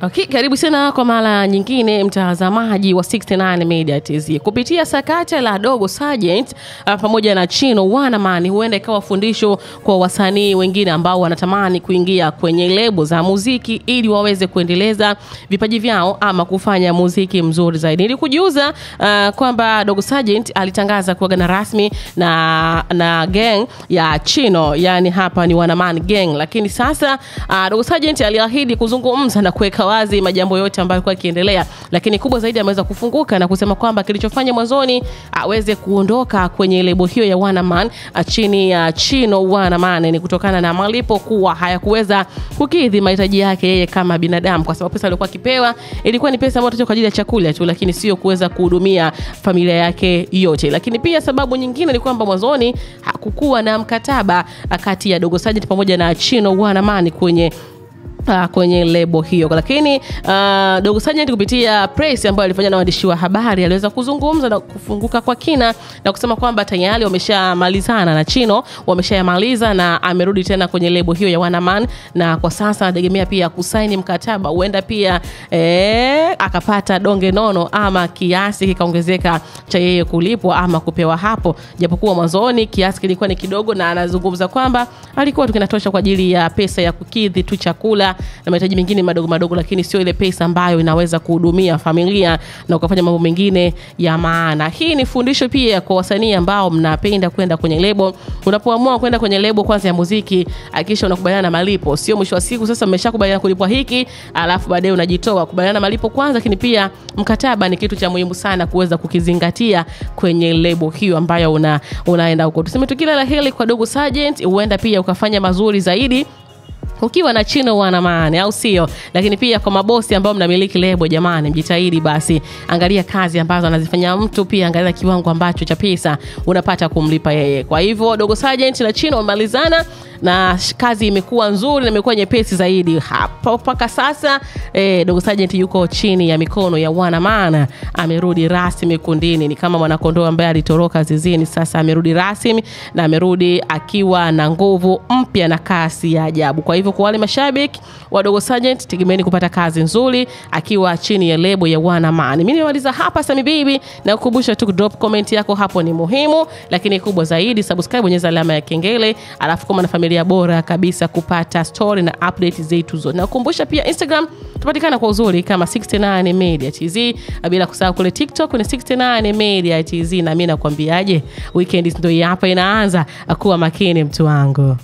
Okay, karibu sana kwa mara nyingine mtazamaji wa 69 Media TZ. Kupitia sakata la Dogo Sergeant pamoja na Chino Wanaman, huenda ikawa fundisho kwa wasanii wengine ambao wanatamani kuingia kwenye lebo za muziki ili waweze kuendeleza vipaji vyao ama kufanya muziki mzuri zaidi. Nilikujuza kwamba Dogo Sergeant alitangaza kuagana rasmi na gang ya Chino, yani hapa ni Wanaman gang, lakini sasa Dogo Sergeant aliahidi kuzungumza na kuweka wazi majambo yote ambayo yalikuwa yakiendelea, lakini kubwa zaidi ameweza kufunguka na kusema kwamba kilichofanya mwanzoni aweze kuondoka kwenye lebo hiyo ya Wanaman chini ya Chino Wanaman ni kutokana na malipo kuwa hayakuweza kukidhi mahitaji yake yeye kama binadamu, kwa sababu pesa aliyokuwa akipewa ilikuwa ni pesa ambayo kwa ajili ya chakula tu, lakini sio kuweza kuhudumia familia yake yote. Lakini pia sababu nyingine ni kwamba mwanzoni hakukuwa na mkataba kati ya Dogo Sergeant pamoja na Chino Wanaman kwenye lebo hiyo. Lakini Dogo Sergeant kupitia press ambayo alifanya na waandishi wa habari aliweza kuzungumza na kufunguka kwa kina na kusema kwamba tayari wameshamalizana na Chino, wameshamaliza na amerudi tena kwenye lebo hiyo ya Wanaman, na kwa sasa anategemea pia kusaini mkataba, huenda pia akapata donge nono ama kiasi kikaongezeka cha yeye kulipwa ama kupewa hapo, japokuwa mwanzoni kiasi kilikuwa ni kidogo, na anazungumza kwamba alikuwa tukinatosha kwa ajili ya pesa ya kukidhi tu chakula na mahitaji mengine madogo madogo, lakini sio ile pesa ambayo inaweza kuhudumia familia na ukafanya mambo mengine ya maana. Hii ni fundisho pia kwa wasanii ambao mnapenda kwenda kwenye lebo. Unapoamua kwenda kwenye lebo kwanza ya muziki, hakikisha unakubaliana na malipo, sio mwisho wa siku sasa mmeshakubaliana kulipwa hiki alafu baadaye unajitoa. Kubaliana na malipo kwanza, lakini pia mkataba ni kitu cha muhimu sana kuweza kukizingatia kwenye lebo hiyo ambayo unaenda huko. Tuseme tu kila la heri kwa Dogo Sergeant, huenda pia ukafanya mazuri zaidi ukiwa na Chino Wanaman, au sio? Lakini pia kwa mabosi ambao mnamiliki lebo, jamani, mjitahidi basi, angalia kazi ambazo anazifanya mtu, pia angalia kiwango ambacho cha pesa unapata kumlipa yeye. Kwa hivyo Dogo Sergeant na Chino wamalizana na kazi imekuwa nzuri na imekuwa nyepesi zaidi. Hapo mpaka sasa Dogo Sergeant yuko chini ya mikono ya Wanaman, amerudi rasmi kundini. Ni kama mwanakondoo ambaye alitoroka zizini, sasa amerudi rasmi na amerudi akiwa na nguvu mpya na kasi ya ajabu. Kwa hivyo kwa wale mashabiki wa Dogo Sergeant, tegemeeni kupata kazi nzuri akiwa chini ya lebo ya Wanaman. Mimi nimaliza hapa Sami Baby, na kukumbusha tu drop comment yako hapo ni muhimu, lakini kubwa zaidi subscribe, bonyeza alama ya kengele, alafu kama na familia bora kabisa kupata story na update zetu zote. Na kukumbusha pia Instagram tupatikana kwa uzuri kama 69 Media TZ, bila kusahau kule TikTok ni 69 Media TZ. Na mimi nakwambiaje, weekend ndio hapa inaanza, akuwa makini mtu wangu.